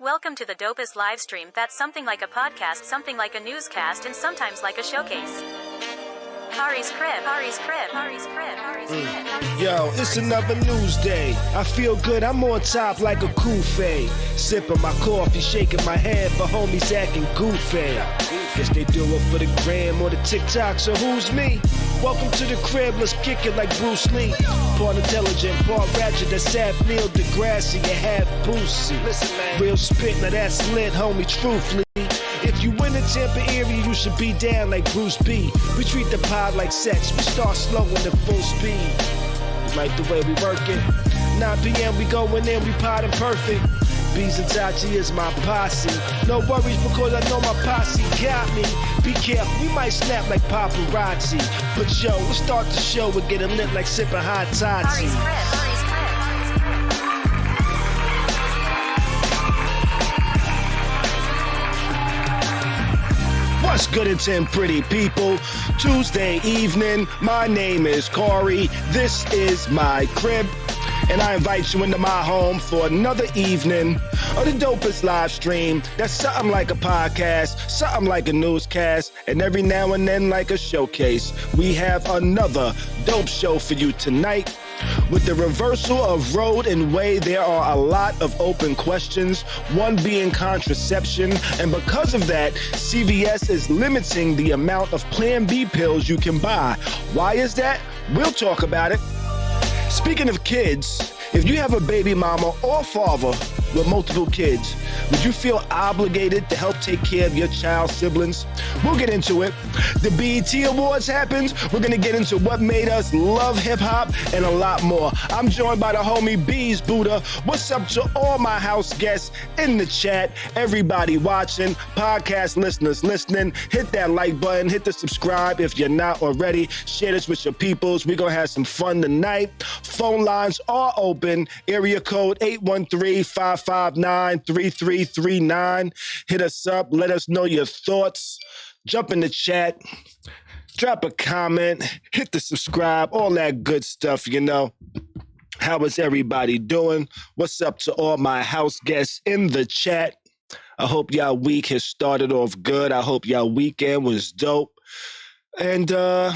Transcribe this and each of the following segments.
welcome to the dopest live stream that's something like a podcast, something like a newscast, and sometimes like a showcase. Khary's crib, Khary's crib, Khary's crib, Khary's crib. Yo, it's another news day. I feel good, I'm on top like a kufe. Sipping my coffee, shaking my head for homies acting goofy. Guess they do it for the gram or the TikTok, so who's me? Welcome to the crib, let's kick it like Bruce Lee. Part intelligent, part ratchet, that's Sap Neil deGrasse, you half Boosie. Listen, man. Real spit, now that's lit, homie, truthfully. If you in the Tampa area, you should be down like Bruce B. We treat the pod like sex, we start slow and at full speed. You like the way we work it? 9 p.m. we going in, we podding perfect. Bees and Tachi is my posse. No worries because I know my posse got me. Be careful, we might snap like paparazzi. But yo, let's start the show with getting lit like sipping hot toddy. Khary's crib, Khary's crib. What's good, it's in pretty people? Tuesday evening, my name is Khary. This is my crib. And I invite you into my home for another evening of the dopest live stream. That's something like a podcast, something like a newscast, and every now and then like a showcase. We have another dope show for you tonight. With the reversal of road and way, there are a lot of open questions, one being contraception, and because of that, CVS is limiting the amount of Plan B pills you can buy. Why is that? We'll talk about it. Speaking of kids, if you have a baby mama or father with multiple kids, would you feel obligated to help take care of your child's siblings? We'll get into it. The BET Awards happened. We're going to get into what made us love hip-hop and a lot more. I'm joined by the homie Bees Buddha. What's up to all my house guests in the chat, everybody watching, podcast listeners listening. Hit that like button, hit the subscribe if you're not already. Share this with your peoples. We're going to have some fun tonight. Phone lines are open. Area code 813-559-3339. Hit us up. Let us know your thoughts. Jump in the chat. Drop a comment. Hit the subscribe. All that good stuff, you know. How is everybody doing? What's up to all my house guests in the chat? I hope y'all week has started off good. I hope y'all weekend was dope. And yeah,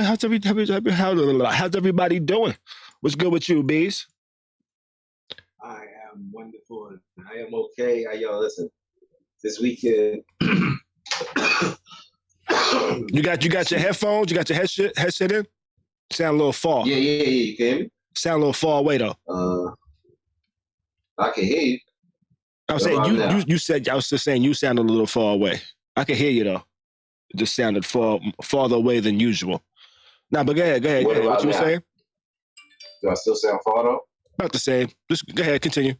how's everybody doing? What's good with you, Bees? I am wonderful. I am okay. Y'all listen. This weekend, you got your headphones. You got your headset in. Sound a little far. Yeah. You can hear me? Sound a little far away though. I can hear you. I was saying you said I was just saying you sounded a little far away. I can hear you though. It just sounded farther away than usual. Nah, but go ahead. What you were saying? Do I still sound far though? About the same. Just go ahead, continue.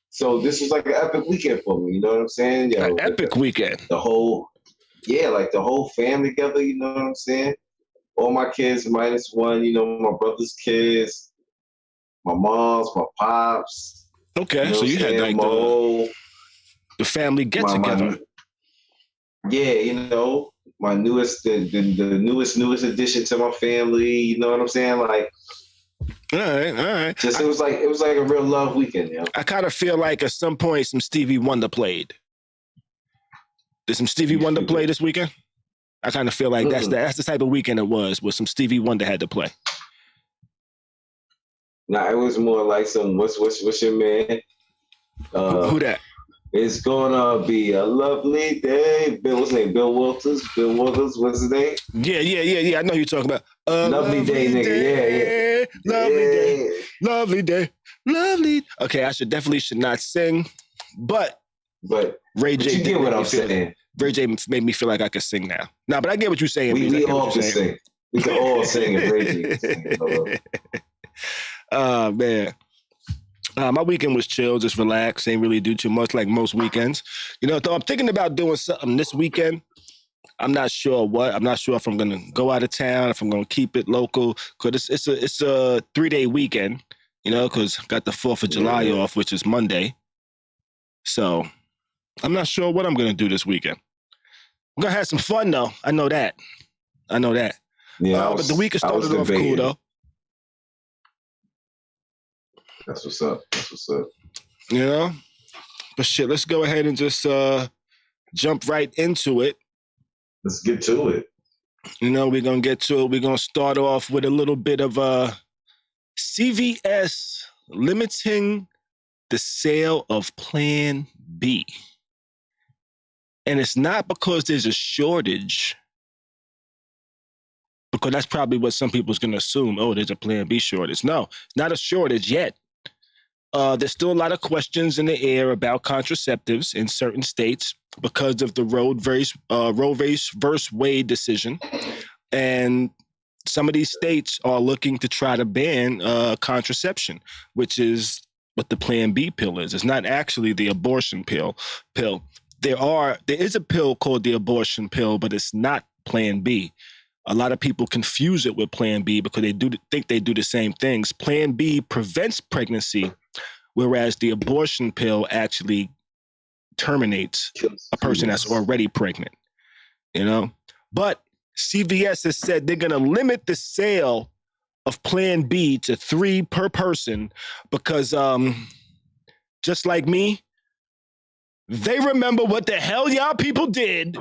So this was like an epic weekend for me, you know what I'm saying? Yo, an epic weekend. The whole family together, you know what I'm saying? All my kids minus one, you know, my brother's kids, my mom's, my pops. Okay, so you had like the family get together. Yeah, you know, my newest, the newest addition to my family. You know what I'm saying? Like, all right. Just it was like a real love weekend. You know? I kind of feel like at some point some Stevie Wonder played. Did some Stevie Wonder play this weekend? I kind of feel like that's the type of weekend it was, where some Stevie Wonder had to play. Nah, it was more like some what's your man? Who that? It's gonna be a lovely day. What's his name? Bill Walters, what's his name? Yeah. I know who you're talking about. Lovely day, nigga. Yeah. Lovely day. Okay, I definitely should not sing, but Ray J. You get what I'm saying. Ray J made me feel like I could sing now. Nah, but I get what you're saying. We all can sing. We can all sing if Ray J can sing. Oh, man. My weekend was chill, just relax, ain't really do too much like most weekends. You know, though I'm thinking about doing something this weekend. I'm not sure what. I'm not sure if I'm gonna go out of town, if I'm gonna keep it local, because it's a 3-day weekend. You know, because got the 4th of July off, which is Monday. So I'm not sure what I'm gonna do this weekend. I'm gonna have some fun though. I know that. Yeah, but the weekend started off cool though. That's what's up. That's what's up. You know? But shit, let's go ahead and just jump right into it. Let's get to it. You know, we're going to get to it. We're going to start off with a little bit of CVS limiting the sale of Plan B. And it's not because there's a shortage, because that's probably what some people's going to assume. Oh, there's a Plan B shortage. No, it's not a shortage yet. There's still a lot of questions in the air about contraceptives in certain states because of the Roe versus Wade decision. And some of these states are looking to try to ban contraception, which is what the Plan B pill is. It's not actually the abortion pill. There is a pill called the abortion pill, but it's not Plan B. A lot of people confuse it with Plan B because they think they do the same things. Plan B prevents pregnancy, whereas the abortion pill actually terminates a person that's already pregnant, you know? But CVS has said they're going to limit the sale of Plan B to 3 per person because just like me, they remember what the hell y'all people did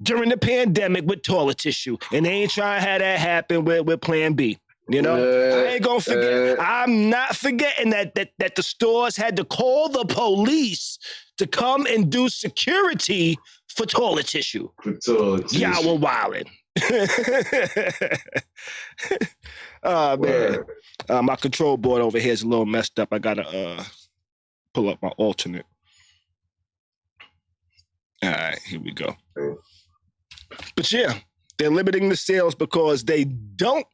during the pandemic with toilet tissue, and they ain't trying to have that happen with Plan B. You know, I ain't gonna forget. I'm not forgetting that the stores had to call the police to come and do security for toilet tissue. Y'all were wilding. Oh man, my control board over here is a little messed up. I gotta pull up my alternate. All right, here we go. But yeah, they're limiting the sales because they don't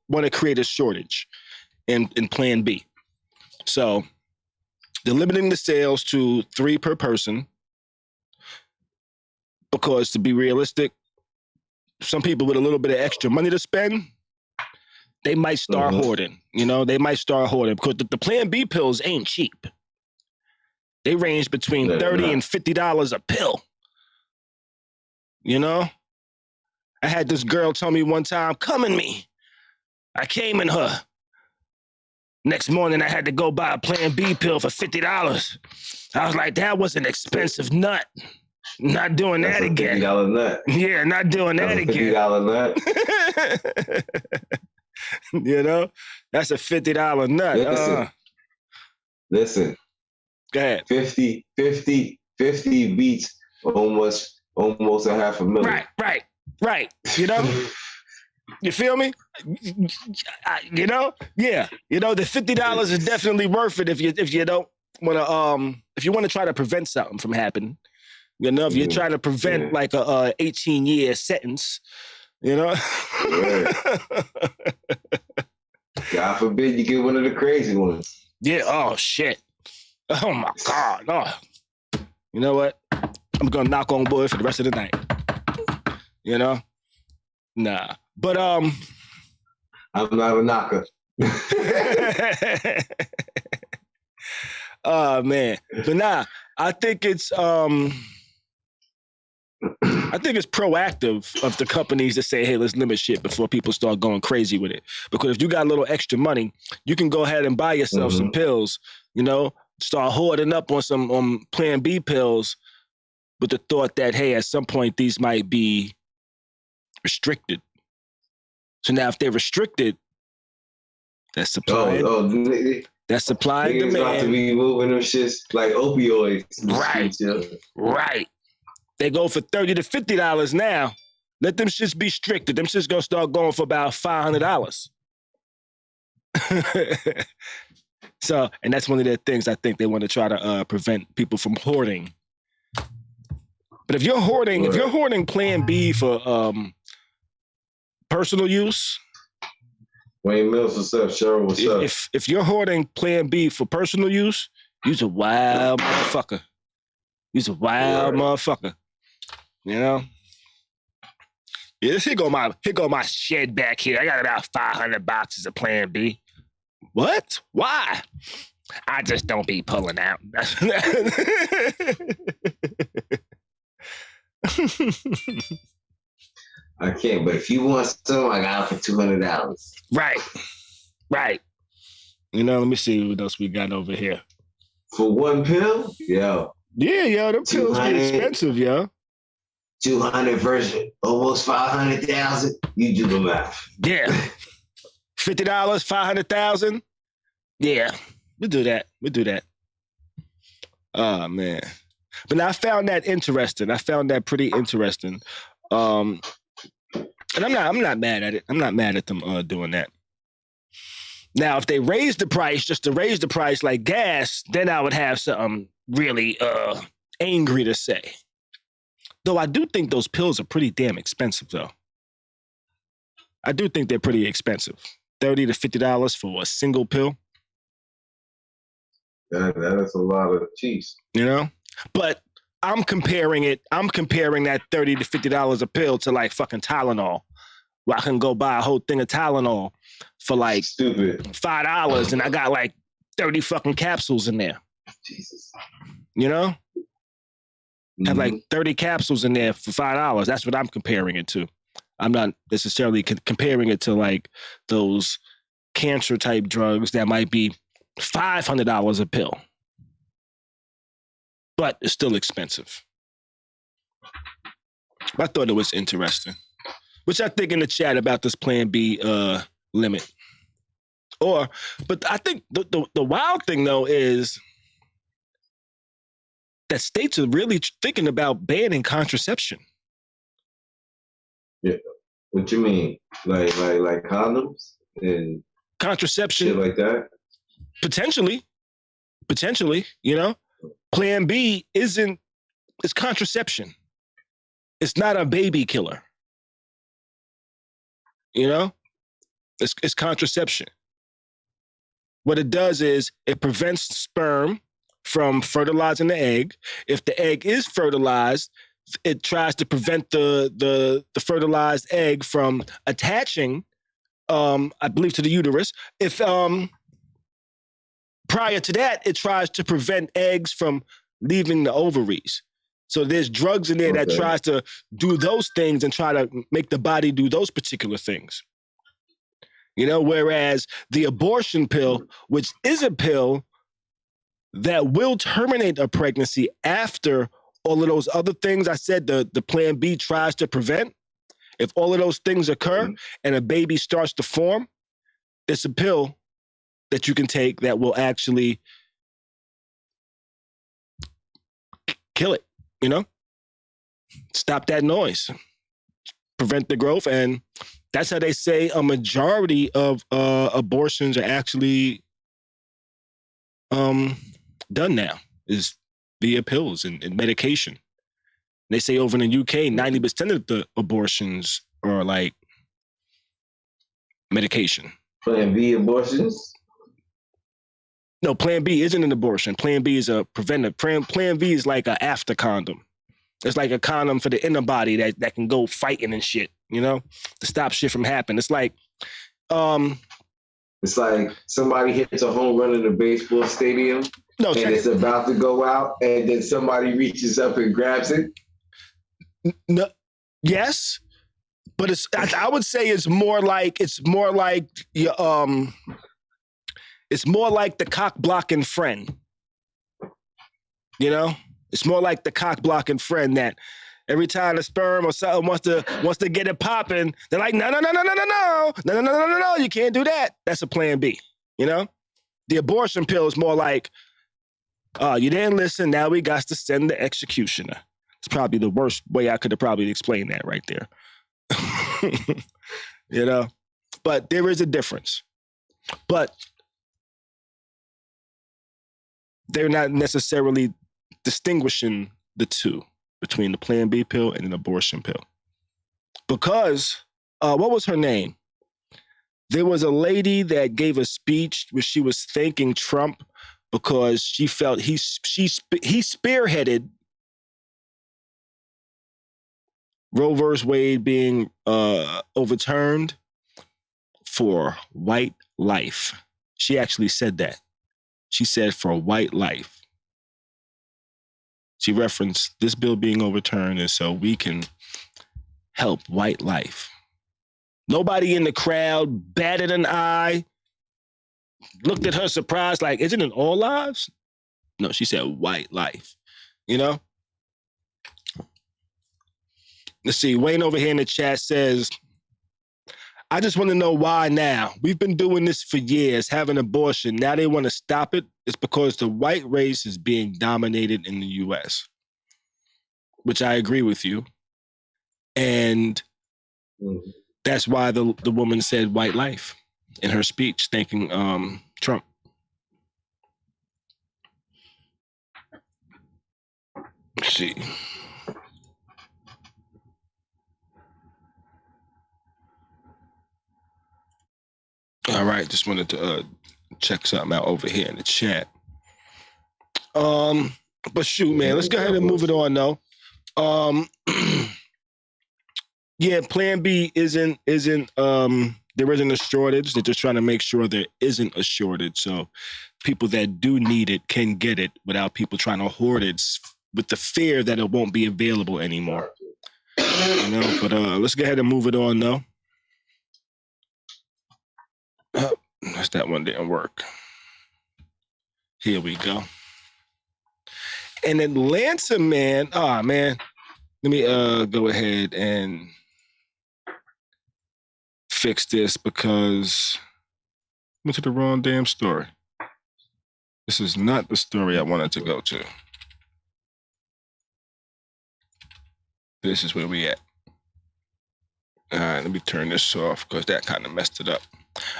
want to create a shortage in Plan B. So they're limiting the sales to 3 per person because, to be realistic, some people with a little bit of extra money to spend, they might start hoarding. You know, they might start hoarding because the Plan B pills ain't cheap. They range between $30 and $50 a pill. You know? I had this girl tell me one time, come in me. I came in her. Next morning, I had to go buy a Plan B pill for $50. I was like, that was an expensive nut. Not doing that again. $50 nut. Yeah, not doing that again. $50 nut. You know? That's a $50 nut. Listen. Go ahead. 50 beats almost $500,000. Right. You know? You feel me? You know? Yeah. You know, the $50 is definitely worth it if you don't want to if you want to try to prevent something from happening. You know, if you're trying to prevent like a 18-year sentence, you know? God forbid you get one of the crazy ones. Yeah, oh shit. Oh my God. Oh. You know what? I'm gonna knock on wood for the rest of the night. You know? Nah. But I'm not a knocker. Oh man. But nah, I think it's proactive of the companies to say, hey, let's limit shit before people start going crazy with it. Because if you got a little extra money, you can go ahead and buy yourself some pills, you know, start hoarding up on some Plan B pills with the thought that, hey, at some point these might be restricted. So now if they're restricted, that's supply. That's supply and demand. About to be moving them shits like opioids. Right. They go for $30 to $50 now. Let them shits be restricted. Them shits gonna start going for about $500. So, and that's one of their things I think they want to try to prevent people from hoarding. But if you're hoarding Plan B for personal use. Wayne Mills, what's up? Cheryl, what's up? If you're hoarding Plan B for personal use, you's a wild motherfucker. You's a wild motherfucker. You know? Yeah, here go my shed back here. I got about 500 boxes of Plan B. What? Why? I just don't be pulling out. I can't, but if you want some, I got it for $200. Right. Let me see what else we got over here. For one pill? Yo. Yeah, them pills get expensive, yo. 200 version, almost 500,000. You do the math. Yeah. $50, 500,000. Yeah, we do that. Oh man. But now I found that interesting. I found that pretty interesting. And I'm not mad at it. I'm not mad at them doing that. Now, if they raise the price just to raise the price like gas, then I would have something really angry to say. Though I do think those pills are pretty damn expensive, though. I do think they're pretty expensive. $30 to $50 for a single pill. That is a lot of cheese. But I'm comparing that $30 to $50 a pill to like fucking Tylenol. Where I can go buy a whole thing of Tylenol for like stupid $5 and I got like 30 fucking capsules in there. Jesus. Have like 30 capsules in there for $5. That's what I'm comparing it to. I'm not necessarily comparing it to like those cancer type drugs that might be $500 a pill. But it's still expensive. I thought it was interesting. Which I think in the chat about this Plan B limit. But I think the wild thing though is that states are really thinking about banning contraception. Yeah. What you mean? Like condoms and contraception shit like that? Potentially, Plan B it's contraception. It's not a baby killer. It's contraception. What it does is it prevents sperm from fertilizing the egg. If the egg is fertilized, it tries to prevent the fertilized egg from attaching, I believe, to the uterus. If prior to that, it tries to prevent eggs from leaving the ovaries. So there's drugs in there that tries to do those things and try to make the body do those particular things. Whereas the abortion pill, which is a pill that will terminate a pregnancy after all of those other things I said the Plan B tries to prevent, if all of those things occur and a baby starts to form, it's a pill that you can take that will actually kill it, stop that noise, prevent the growth. And that's how they say a majority of abortions are actually done now, is via pills and medication. They say over in the UK, 90% of the abortions are like medication. Plan B abortions? No, Plan B isn't an abortion. Plan B is a preventive. Plan B is like an after condom. It's like a condom for the inner body that can go fighting and shit, to stop shit from happening. It's like somebody hits a home run in a baseball stadium and it's about to go out and then somebody reaches up and grabs it. No, yes, but I would say it's more like the cock blocking friend. It's more like the cock blocking friend that every time the sperm or something wants to get it popping, they're like, no, you can't do that. That's a Plan B. The abortion pill is more like, you didn't listen, now we got to send the executioner. It's probably the worst way I could have probably explained that right there. But there is a difference. But they're not necessarily distinguishing the two between the Plan B pill and an abortion pill. Because, what was her name? There was a lady that gave a speech where she was thanking Trump because she felt he spearheaded Roe versus Wade being overturned for white life. She actually said that. She said for white life. She referenced this bill being overturned and so we can help white life. Nobody in the crowd batted an eye, looked at her surprised, like, isn't it all lives? No, she said white life. You know? Let's see. Wayne over here in the chat says, I just want to know why now. We've been doing this for years, having abortion. Now they want to stop it. It's because the white race is being dominated in the U.S., which I agree with you. And that's why the woman said white life in her speech, thanking Trump. Let's see. All right, just wanted to check something out over here in the chat. But shoot, man, let's go ahead and move it on, though. Yeah, Plan B isn't there isn't a shortage. They're just trying to make sure there isn't a shortage, so people that do need it can get it without people trying to hoard it with the fear that it won't be available anymore. You know, but let's go ahead and move it on, though. That's that one didn't work. Here we go. An Atlanta man. Man. Let me go ahead and fix this because I went to the wrong damn story. This is not the story I wanted to go to. This is where we at. All right, let me turn this off because that kind of messed it up.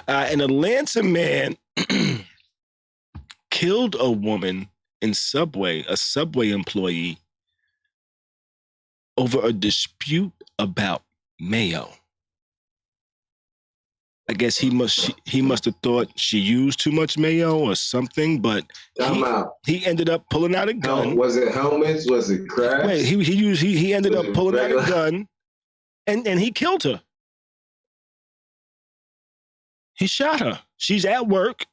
An Atlanta man killed a woman in Subway, a Subway employee, over a dispute about mayo. I guess he must have thought she used too much mayo or something, but he ended up pulling out a gun. Was it helmets? Was it crabs? Wait, he ended up pulling out a gun and he killed her. He shot her. She's at work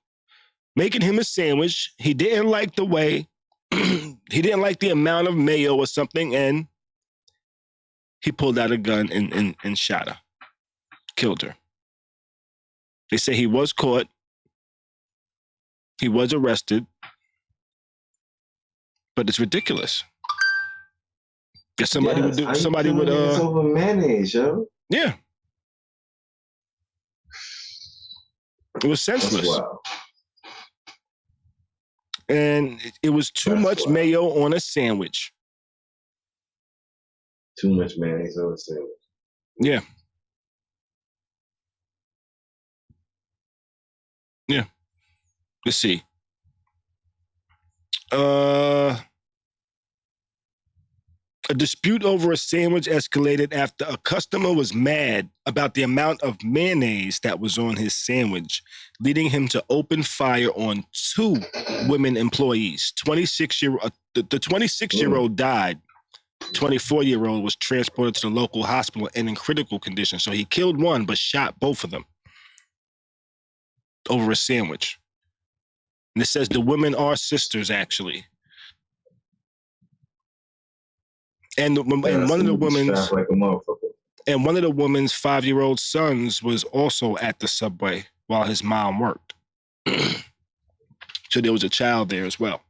making him a sandwich. He didn't like the way, he didn't like the amount of mayo or something, and he pulled out a gun and shot her. Killed her. They say he was caught. He was arrested. But it's ridiculous. That somebody would do. Somebody would. It's over mayonnaise, yo. Yeah. It was senseless. Wow. And it was too much mayo on a sandwich. Too much mayonnaise on a sandwich. Yeah. Yeah. Let's see. A dispute over a sandwich escalated after a customer was mad about the amount of mayonnaise that was on his sandwich, leading him to open fire on two women employees. The 26-year-old died. 24-year-old was transported to the local hospital and in critical condition. So he killed one, but shot both of them over a sandwich. And it says the women are sisters, actually. And one of the women's like a motherfucker. And one of the woman's 5-year-old sons was also at the Subway while his mom worked. So there was a child there as well.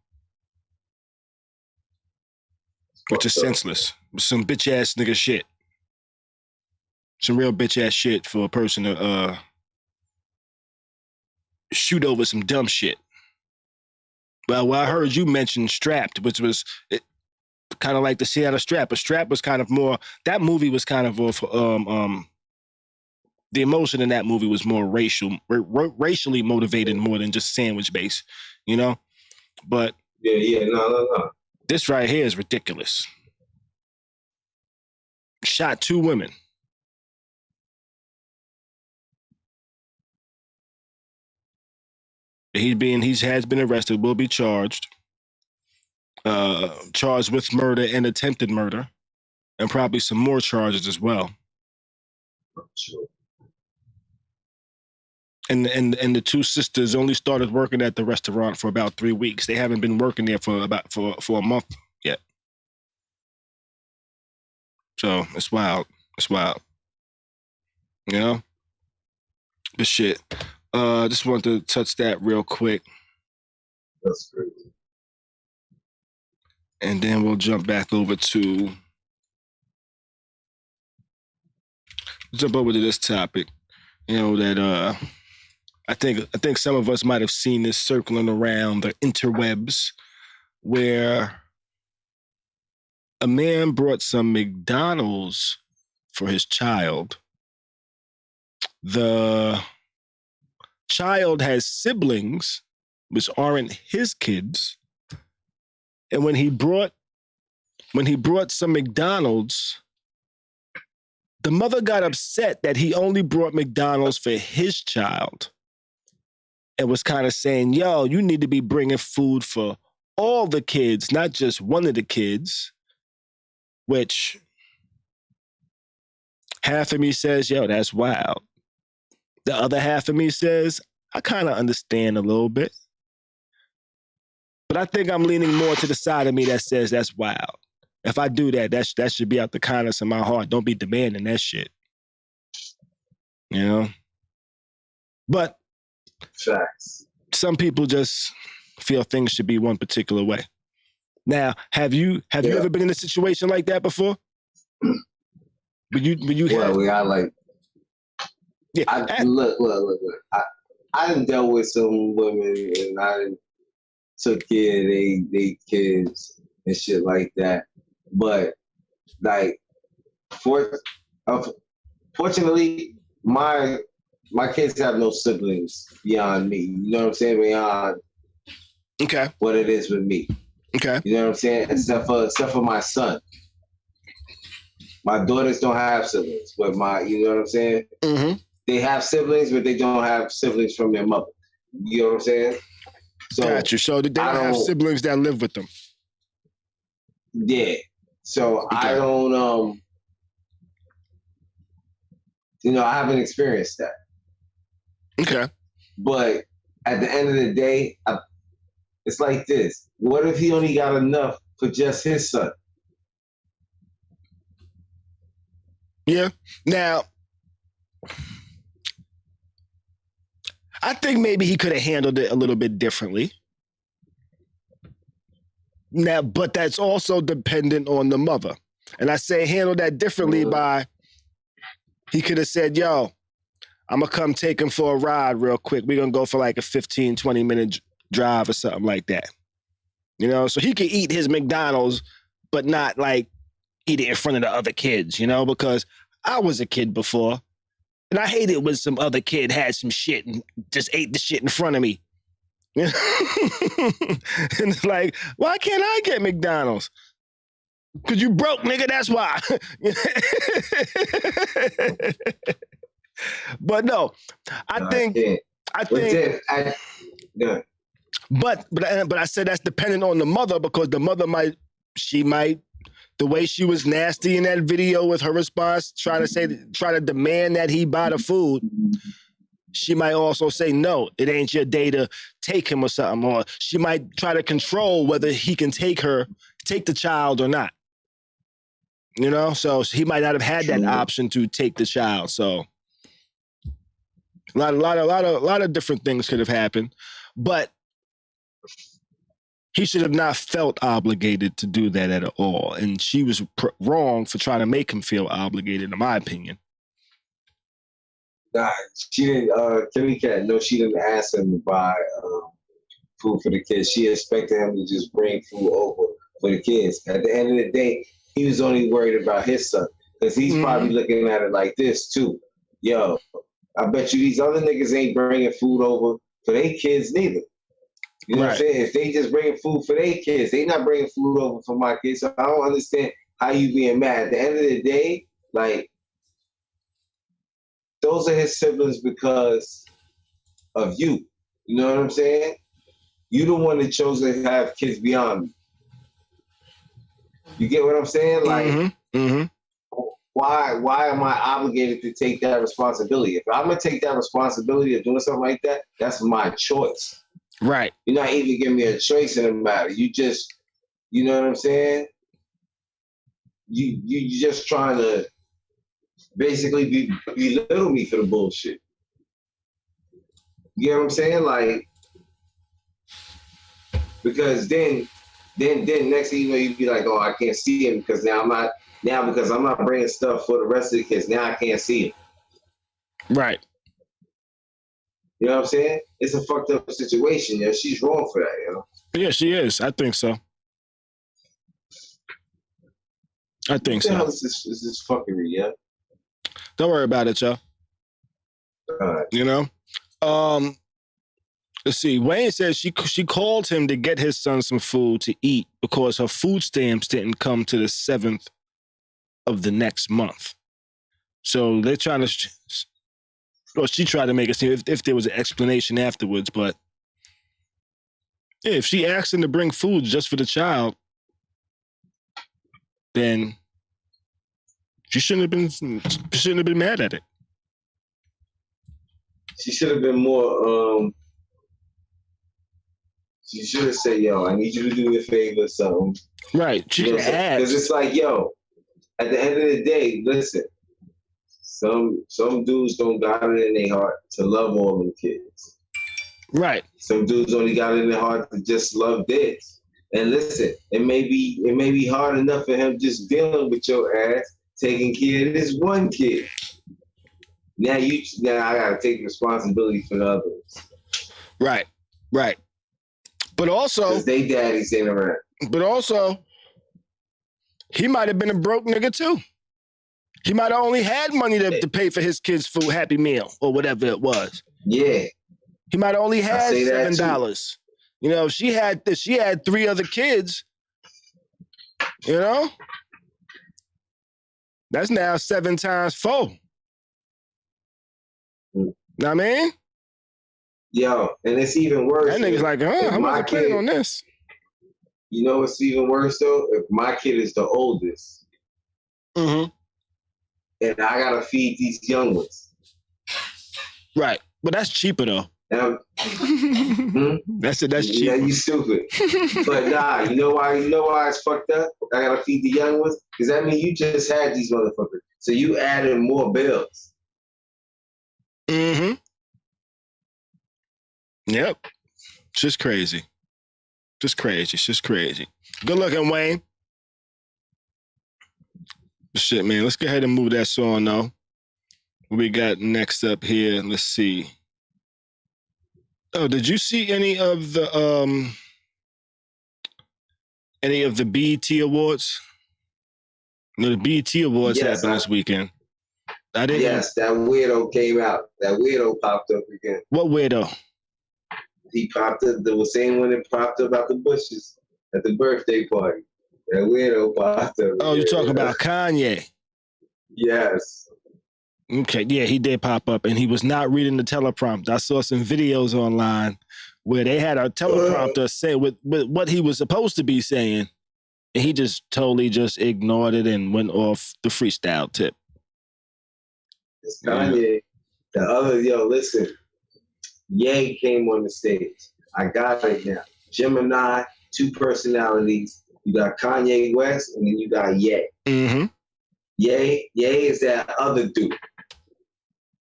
Which is senseless. Some bitch ass nigga shit. Some real bitch ass shit for a person to shoot over some dumb shit. Well, I heard you mention Strapped, which was kind of like the Seattle Strap. But Strap was kind of more, that movie was kind of the emotion in that movie was more racially motivated more than just sandwich based, you know? But no. This right here is ridiculous. Shot two women. He has been arrested, will be charged. Charged with murder and attempted murder, and probably some more charges as well. Sure. And the two sisters only started working at the restaurant for about 3 weeks. They haven't been working there for a month yet. So it's wild. It's wild. You know? But shit. Just want to touch that real quick. That's crazy. And then we'll jump back over to this topic. You know, that I think some of us might have seen this circling around the interwebs, where a man brought some McDonald's for his child. The child has siblings which aren't his kids. And when he brought some McDonald's, the mother got upset that he only brought McDonald's for his child and was kind of saying, yo, you need to be bringing food for all the kids, not just one of the kids, which half of me says, yo, that's wild. The other half of me says, I kind of understand a little bit. But I think I'm leaning more to the side of me that says that's wild. If I do that, that should be out the kindness of my heart. Don't be demanding that shit. You know? But facts. Some people just feel things should be one particular way. Now, have you ever been in a situation like that before? But you well, we are like, yeah. Look. I done dealt with some women, and I done took care of they kids and shit like that. But like, fortunately, my kids have no siblings beyond me. You know what I'm saying? Beyond what it is with me. Okay. You know what I'm saying? Except for my son. My daughters don't have siblings, but you know what I'm saying? Mm-hmm. They have siblings, but they don't have siblings from their mother. You know what I'm saying? So got you. So they don't have siblings that live with them. Yeah. So okay. I don't, I haven't experienced that. Okay. But at the end of the day, it's like this. What if he only got enough for just his son? Yeah. Now, I think maybe he could have handled it a little bit differently. Now, but that's also dependent on the mother. And I say handle that differently by, he could have said, yo, I'm going to come take him for a ride real quick. We're going to go for like a 15, 20-minute drive or something like that. You know, so he could eat his McDonald's, but not like eat it in front of the other kids, you know, because I was a kid before. And I hated when some other kid had some shit and just ate the shit in front of me. And it's like, why can't I get McDonald's? Because you broke, nigga, that's why. But no, I think. But I said that's dependent on the mother, because the mother might, the way she was nasty in that video with her response, try to demand that he buy the food, she might also say, no, it ain't your day to take him or something. Or she might try to control whether he can take the child or not. You know, so he might not have had that option to take the child. So a lot of different things could have happened, but he should have not felt obligated to do that at all. And she was wrong for trying to make him feel obligated, in my opinion. Nah, she didn't, Kimmy Cat, no, she didn't ask him to buy food for the kids. She expected him to just bring food over for the kids. At the end of the day, he was only worried about his son, because he's probably looking at it like this too. Yo, I bet you these other niggas ain't bringing food over for their kids neither. You know what I'm saying? If they just bringing food for their kids, they not bringing food over for my kids. So I don't understand how you being mad. At the end of the day, like, those are his siblings because of you. You know what I'm saying? You the one that chose to have kids beyond me. You get what I'm saying? Like, why am I obligated to take that responsibility? If I'm gonna take that responsibility of doing something like that, that's my choice. Right. You're not even giving me a choice in the matter. You just, you know what I'm saying? You just trying to basically belittle me for the bullshit. You know what I'm saying? Like, because then next thing you know, you'd be like, oh, I can't see him because because I'm not bringing stuff for the rest of the kids. Now I can't see him. Right. You know what I'm saying? It's a fucked up situation. Yeah, she's wrong for that. You know? Yeah, she is. I think so. What the hell is this fuckery? Yeah. Don't worry about it, y'all. You know. Let's see. Wayne says she called him to get his son some food to eat because her food stamps didn't come to the 7th of the next month. So they're trying to. Well, she tried to make it seem if there was an explanation afterwards, but yeah, if she asked him to bring food just for the child, then she shouldn't have been mad at it. She should have been more. She should have said, "Yo, I need you to do me a favor, or something." Right? She could have asked. Because it's like, yo, at the end of the day, listen. Some dudes don't got it in their heart to love all them kids. Right. Some dudes only got it in their heart to just love this. And listen, it may be hard enough for him just dealing with your ass, taking care of this one kid. Now I gotta take responsibility for the others. Right. Right. But also, because they daddies ain't around. But also, he might have been a broke nigga too. He might have only had money to pay for his kid's food, Happy Meal, or whatever it was. Yeah. He might have only had $7. You know, she had 3 other kids. You know? That's now 7 times 4. Know what I mean? Yo, and it's even worse. That nigga's like, how much I paying on this? You know what's even worse though? If my kid is the oldest. Mm-hmm. And I gotta feed these young ones. Right. But that's cheaper though. That's cheaper. Yeah, you stupid. But nah, you know why it's fucked up? I gotta feed the young ones? Because that means you just had these motherfuckers. So you added more bills. Mm-hmm. Yep. Just crazy. Just crazy. Good looking, Wayne. Shit, man. Let's go ahead and move that song though. What we got next up here? Let's see. Oh, did you see any of the BET Awards? You know, the BET Awards happened this weekend. I didn't. Yes, that weirdo came out. That weirdo popped up again. What weirdo? He popped up. The same one that popped up out the bushes at the birthday party. That weirdo popped up. Oh, you're talking about Kanye? Yes. Okay, yeah, he did pop up, and he was not reading the teleprompter. I saw some videos online where they had a teleprompter say with what he was supposed to be saying, and he just totally just ignored it and went off the freestyle tip. It's Kanye. Yeah. Listen. Ye came on the stage. I got it now. Gemini, 2 personalities. You got Kanye West, and then you got Ye. Mm-hmm. Ye is that other dude.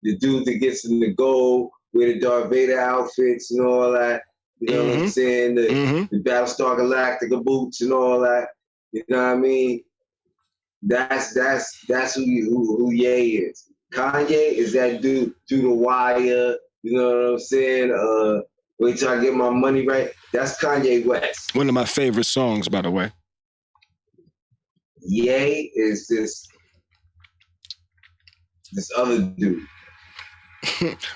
The dude that gets in the gold with the Darth Vader outfits and all that. You know what I'm saying? The Battlestar Galactica boots and all that. You know what I mean? That's who Ye is. Kanye is that dude through the wire. You know what I'm saying? Wait till I get my money right. That's Kanye West. One of my favorite songs, by the way. Ye is this other dude.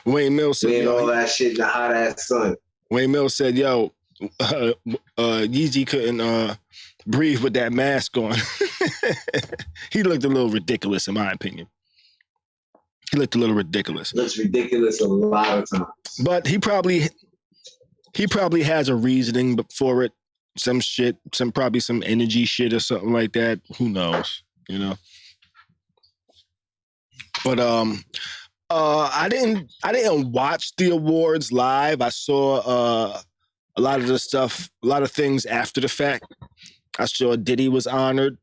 Wayne Mills said, saying all that shit in the hot ass sun. Wayne Mills said, yo, Yeezy couldn't breathe with that mask on. He looked a little ridiculous, in my opinion. He looked a little ridiculous. Looks ridiculous a lot of times. But he probably has a reasoning for it. Some shit, probably some energy shit or something like that. Who knows? You know. But I didn't watch the awards live. I saw a lot of the stuff, a lot of things after the fact. I saw Diddy was honored.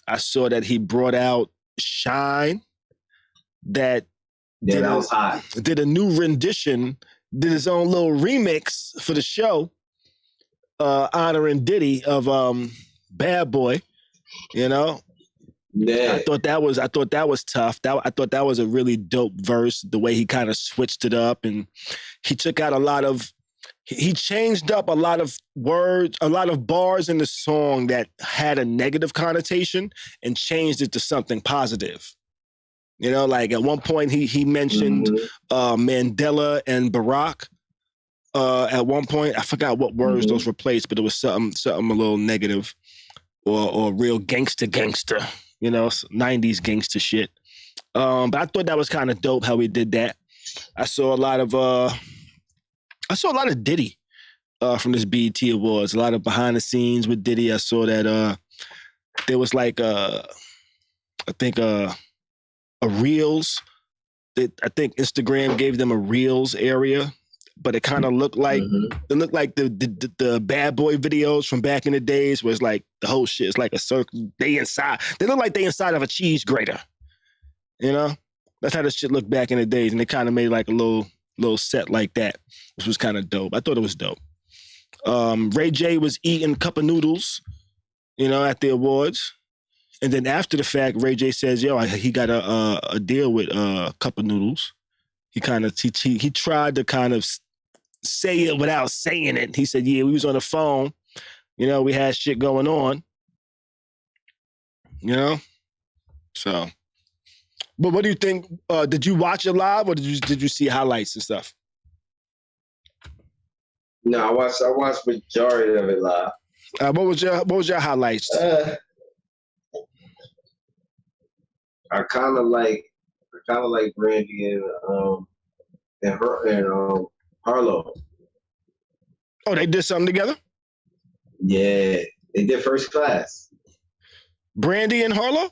I saw that he brought out Shine. That was hot. Did a new rendition did his own little remix for the show, honoring Diddy of Bad Boy. You know, Yeah. I thought that was tough. I thought that was a really dope verse. The way he kind of switched it up, and he took out a lot of. He changed up a lot of words, a lot of bars in the song that had a negative connotation, and changed it to something positive. You know, like at one point he mentioned Mandela and Barack. At one point, I forgot what words those replaced, but it was something a little negative, or real gangster, you know, 90s gangster shit. But I thought that was kind of dope how he did that. I saw a lot of Diddy from this BET Awards. A lot of behind the scenes with Diddy. I saw that there was like I think a Reels. I think Instagram gave them a Reels area, but it kind of looked like the Bad Boy videos from back in the days, where it's like the whole shit is like a circle. They look like they inside of a cheese grater. You know, that's how this shit looked back in the days, and they kind of made like a little set like that, which was kind of dope. I thought it was dope. Ray J was eating cup of noodles, you know, at the awards. And then after the fact, Ray J says, yo, he got a deal with Cup of Noodles. He tried to kind of say it without saying it. He said, yeah, we was on the phone. You know, we had shit going on. You know? So, but what do you think? Did you watch it live, or did you see highlights and stuff? No, I watched majority of it live. What was your highlights? I kind of like Brandy and Harlow. Oh, they did something together? Yeah, they did First Class. Brandy and Harlow?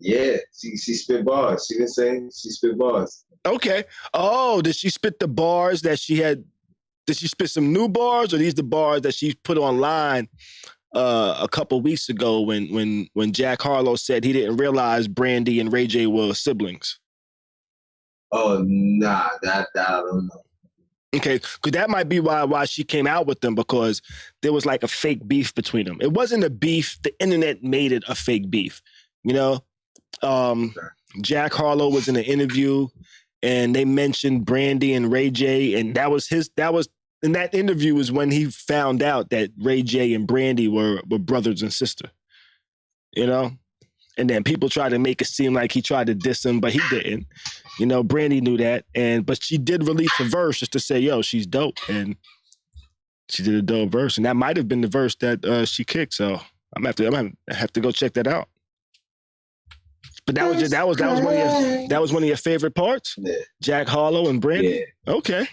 Yeah, she spit bars. She didn't sing. She spit bars. Okay. Oh, did she spit the bars that she had? Did she spit some new bars, or these the bars that she put online a couple weeks ago when Jack Harlow said he didn't realize Brandy and Ray J were siblings? Oh, nah, that I don't know. Okay, because that might be why she came out with them, because there was like a fake beef between them. It wasn't a beef. The internet made it a fake beef. You know, Jack Harlow was in an interview, and they mentioned Brandy and Ray J, and that was in that interview is when he found out that Ray J and Brandy were brothers and sister. You know? And then people tried to make it seem like he tried to diss him, but he didn't. You know, Brandy knew that, but she did release a verse just to say, yo, she's dope. And she did a dope verse. And that might have been the verse that she kicked. So I'm gonna have to go check that out. But that was one of your favorite parts? Yeah. Jack Harlow and Brandy? Yeah. Okay.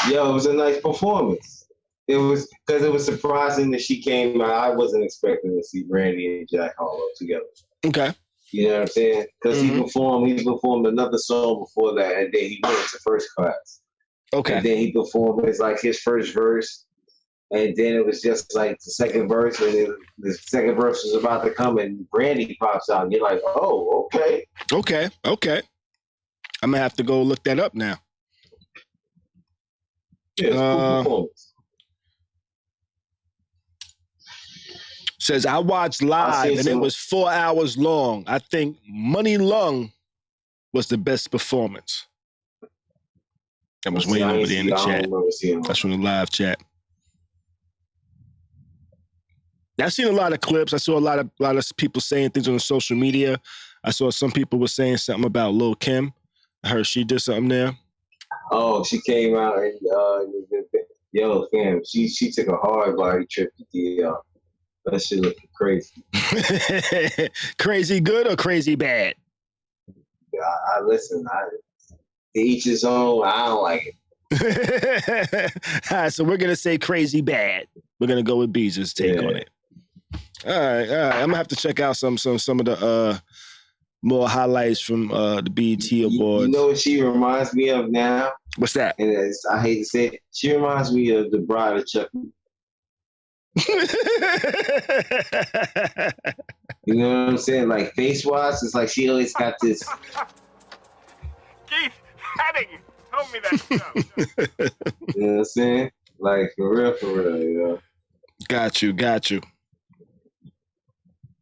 Yo, it was a nice performance. It was because it was surprising that she came out. I wasn't expecting to see Brandy and Jack Harlow together. Okay. You know what I'm saying? Because he performed another song before that, and then he went to First Class. Okay. And then he performed his first verse, and then it was just like the second verse, and then the second verse was about to come, and Brandy pops out, and you're like, oh, okay. Okay. I'm gonna have to go look that up now. Yeah, it's cool performance. Says, I watched live and it was 4 hours long. I think Money Lung was the best performance. That was Wayne over there in the chat. That's from the live chat. I've seen a lot of clips. I saw a lot of people saying things on the social media. I saw some people were saying something about Lil' Kim. I heard she did something there. Oh, she came out and yo, fam, she took a hard body trip to DL. That shit looking crazy. Crazy good or crazy bad? I listen. To each his own. I don't like it. All right, so we're gonna say crazy bad. We're gonna go with Beezus' take on it. All right. I'm gonna have to check out some of the more highlights from the BET Awards. You know what she reminds me of now? What's that? And I hate to say it. She reminds me of the bride of Chaka. You know what I'm saying? Like face-wise, it's like she always got this. Keith Hadding, Tell me that stuff. You know what I'm saying? Like, for real, yo. Got you.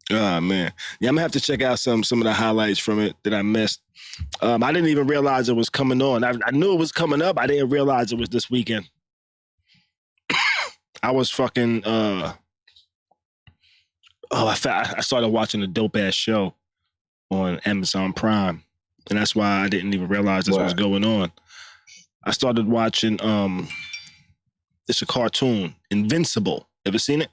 Oh, man. Yeah, I'm going to have to check out some of the highlights from it that I missed. I didn't even realize it was coming on. I knew it was coming up. I didn't realize it was this weekend. I was fucking... I started watching a dope-ass show on Amazon Prime, and that's why I didn't even realize this was going on. I started watching, it's a cartoon, Invincible. Ever seen it?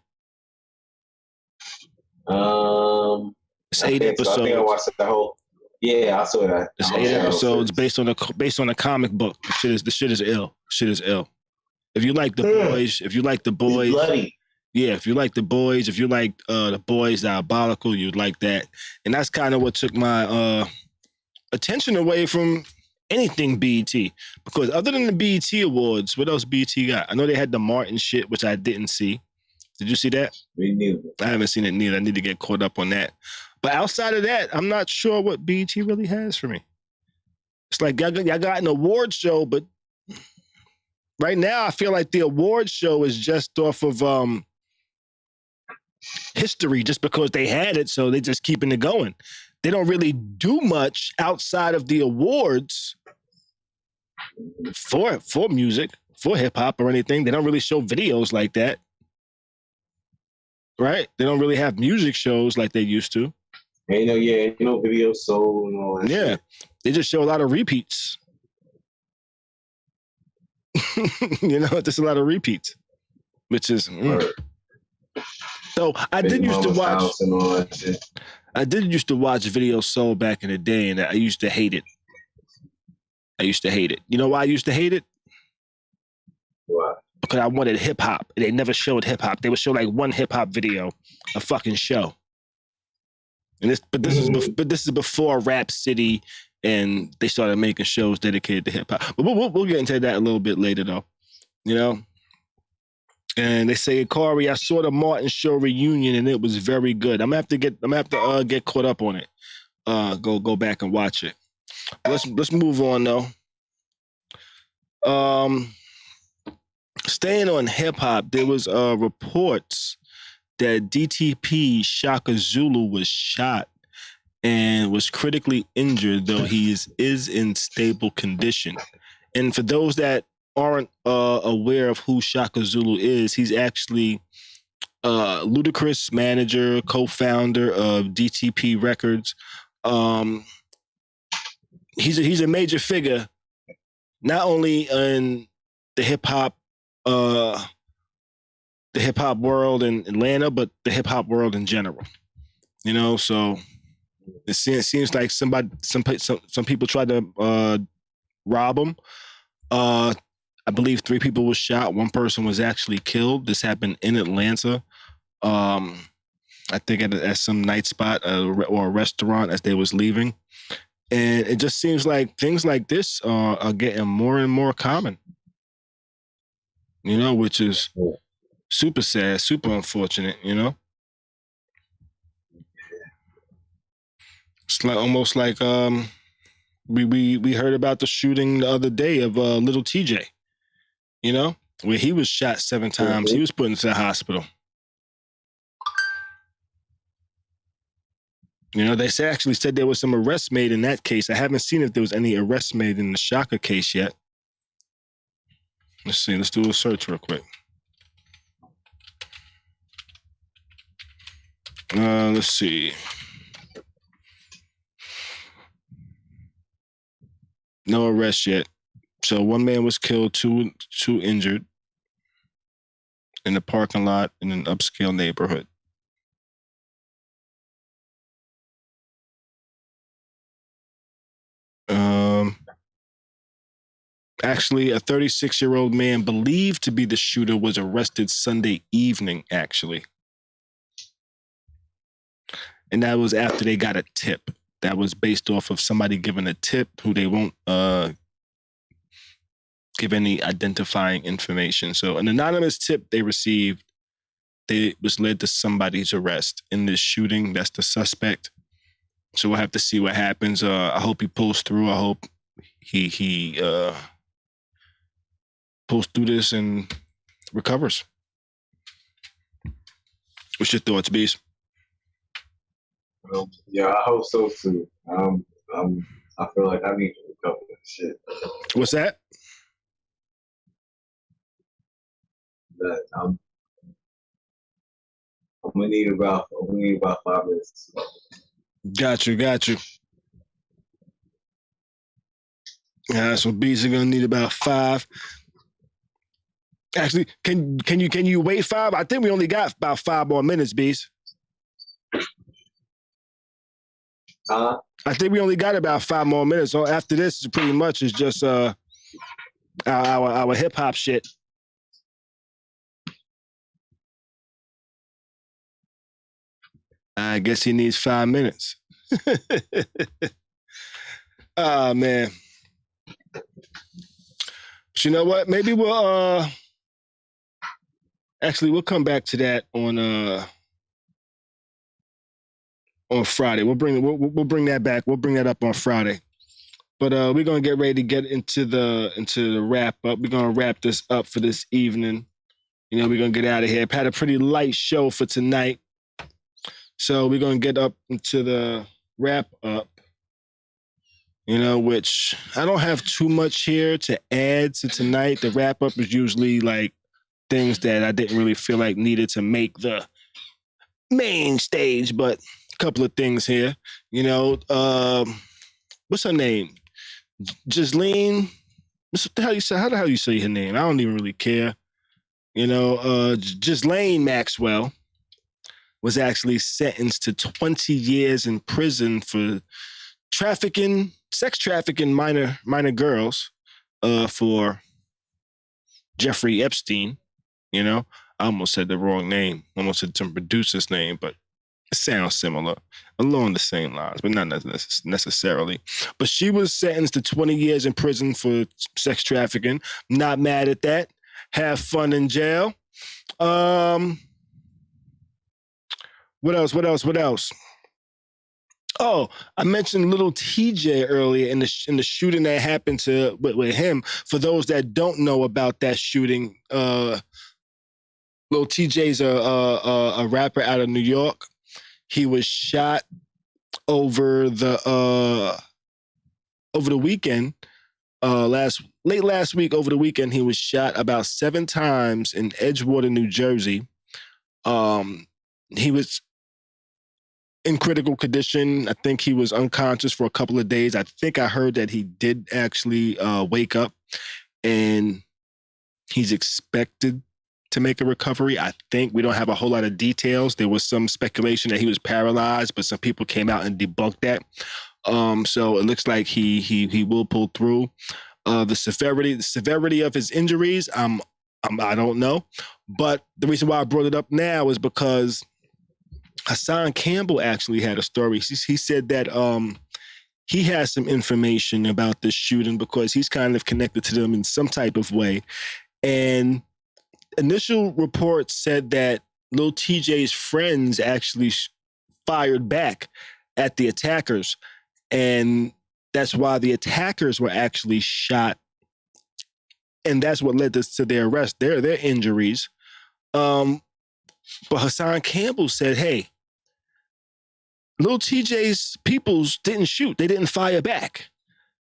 It's 8 episodes. I think I watched the whole. Yeah, I saw that. It's 8 episodes based on a comic book. The shit is ill. If you like the boys, It's bloody. yeah, if you like the boys, if you like the boys Diabolical, you'd like that. And that's kind of what took my attention away from anything BET. Because other than the BET Awards, what else BET got? I know they had the Martin shit, which I didn't see. Did you see that? Me neither. I haven't seen it neither. I need to get caught up on that. But outside of that, I'm not sure what BET really has for me. It's like y'all got an award show, but right now I feel like the award show is just off of history, just because they had it, so they're just keeping it going. They don't really do much outside of the awards for music, for hip hop or anything. They don't really show videos like that. Right? They don't really have music shows like they used to. Ain't no video sold and all that. Yeah. Shit. They just show a lot of repeats. Just a lot of repeats. Which is So I did used to watch Video Soul back in the day, and I used to hate it. You know why I used to hate it? Why? Because I wanted hip hop. They never showed hip hop. They would show like one hip hop video a fucking show. And this is before Rap City, and they started making shows dedicated to hip hop. But we'll get into that a little bit later, though. And they say, Khary, I saw the Martin Show reunion, and it was very good. I'm gonna have to get caught up on it. Go back and watch it. Let's move on though. Staying on hip hop, there was reports that DTP Chaka Zulu was shot and was critically injured, though he is in stable condition. And for those that aren't aware of who Chaka Zulu is, he's actually Ludacris' manager, co-founder of DTP Records. He's a major figure, not only in the hip hop world in Atlanta, but the hip hop world in general. So it seems like some people tried to rob him. I believe 3 people were shot. 1 person was actually killed. This happened in Atlanta. I think at some night spot or a restaurant as they was leaving. And it just seems like things like this are getting more and more common. Which is super sad, super unfortunate, It's like almost like we heard about the shooting the other day of little TJ, where he was shot 7 times. He was put into the hospital. They actually said there was some arrests made in that case. I haven't seen if there was any arrests made in the Chaka case yet. Let's see. Let's do a search real quick. Let's see. No arrest yet. So 1 man was killed, two injured in the parking lot in an upscale neighborhood. Actually, a 36-year-old man believed to be the shooter was arrested Sunday evening, actually. And that was after they got a tip. That was based off of somebody giving a tip who they won't give any identifying information. So an anonymous tip they received, they was led to somebody's arrest in this shooting. That's the suspect. So we'll have to see what happens. I hope he pulls through. I hope he pulls through this and recovers. What's your thoughts, Beast? Yeah, I hope so too. I feel like I need to recover that shit. What's that? That I'm gonna need about 5 minutes. Got you. So Beast are gonna need about 5. Actually, can you wait 5? I think we only got about 5 more minutes, Beast. I think we only got about 5 more minutes. So after this, pretty much is just our hip hop shit. I guess he needs 5 minutes. Oh man. But you know what? Maybe we'll we'll come back to that on Friday. We'll bring that back. We'll bring that up on Friday. But we're gonna get ready to get into the wrap up. We're gonna wrap this up for this evening. You know, we're gonna get out of here. I've had a pretty light show for tonight. So we're gonna get up into the wrap up. You know, which I don't have too much here to add to tonight. The wrap up is usually like things that I didn't really feel like needed to make the main stage, but a couple of things here. You know, what's her name? Gisleen. How the hell you say her name? I don't even really care. You know, Ghislaine Maxwell was actually sentenced to 20 years in prison for sex trafficking minor girls for Jeffrey Epstein. You know, I almost said the wrong name. I almost said some producer's name, but it sounds similar, along the same lines, but not necessarily. But she was sentenced to 20 years in prison for sex trafficking. Not mad at that. Have fun in jail. What else? Oh, I mentioned little TJ earlier in the shooting that happened with him. For those that don't know about that shooting, little TJ's a rapper out of New York. He was shot over the weekend. Late last week over the weekend, he was shot about 7 times in Edgewater, New Jersey. He was in critical condition. I think he was unconscious for a couple of days. I think I heard that he did actually wake up, and he's expected to make a recovery. I think we don't have a whole lot of details. There was some speculation that he was paralyzed, but some people came out and debunked that. So it looks like he will pull through. The severity of his injuries, I don't know. But the reason why I brought it up now is because Hassan Campbell actually had a story. He said that he has some information about this shooting because he's kind of connected to them in some type of way. And initial reports said that Lil TJ's friends actually fired back at the attackers. And that's why the attackers were actually shot. And that's what led to their arrest, their injuries. But Hassan Campbell said, hey, Lil TJ's peoples didn't shoot. They didn't fire back.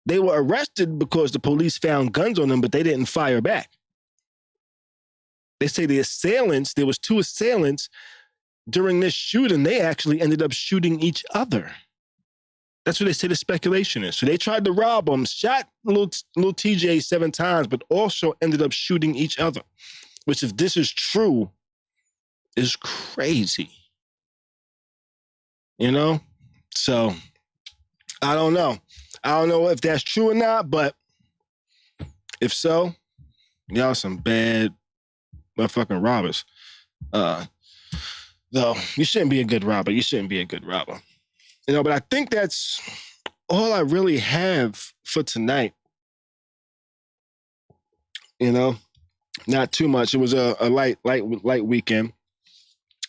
They were arrested because the police found guns on them, but they didn't fire back. They say the assailants, there was 2 assailants during this shooting, they actually ended up shooting each other. That's what they say the speculation is. So they tried to rob them, shot Lil TJ 7 times, but also ended up shooting each other, which if this is true, is crazy. You know? So, I don't know. I don't know if that's true or not, but if so, y'all some bad motherfucking robbers. Though, you shouldn't be a good robber. You know, but I think that's all I really have for tonight. You know? Not too much. It was a light weekend.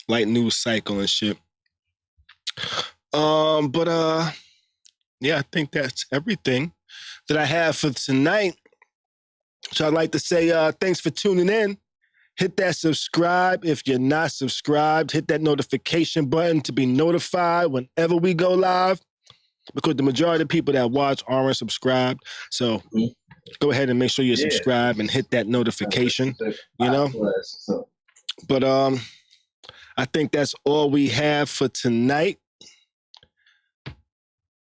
Light news cycle and shit. Yeah, I think that's everything that I have for tonight. So I'd like to say thanks for tuning in. Hit that subscribe if you're not subscribed. Hit that notification button to be notified whenever we go live, because the majority of people that watch aren't subscribed. So go ahead and make sure you're subscribed and hit that notification, you know? But I think that's all we have for tonight.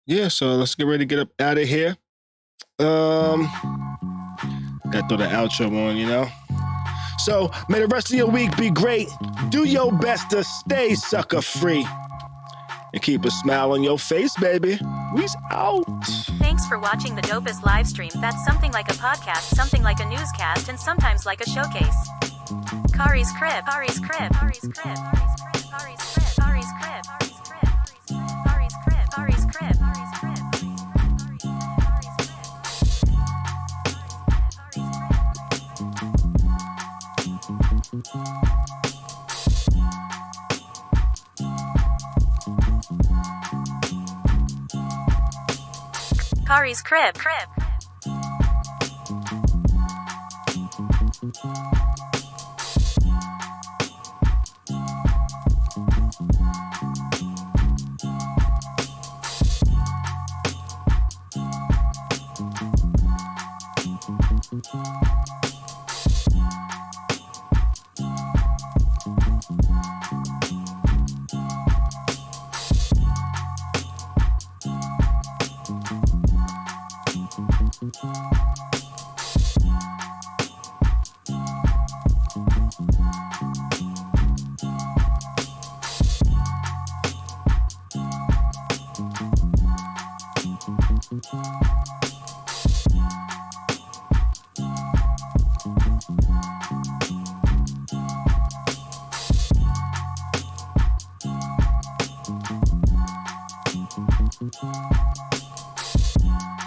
Yeah, so let's get ready to get up out of here. Gotta throw the outro on, you know? So may the rest of your week be great. Do your best to stay sucker free. And keep a smile on your face, baby. We's out. Thanks for watching the dopest live stream that's something like a podcast, something like a newscast, and sometimes like a showcase. Khary's Crib, Khary's Crib, Khary's Crib, Khary's Crib, Khary's Crib, Khary's Crib, Khary's Crib, Khary's Crib, Khary's Crib. Khary's Crib.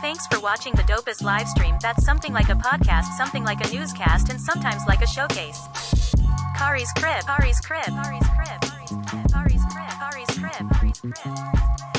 Thanks for watching the dopest live stream that's something like a podcast, something like a newscast, and sometimes like a showcase. Khary's Crib, Khary's Crib, Khary's Crib, Khary's Crib, Khary's Crib, Khary's Crib, Khary's Crib.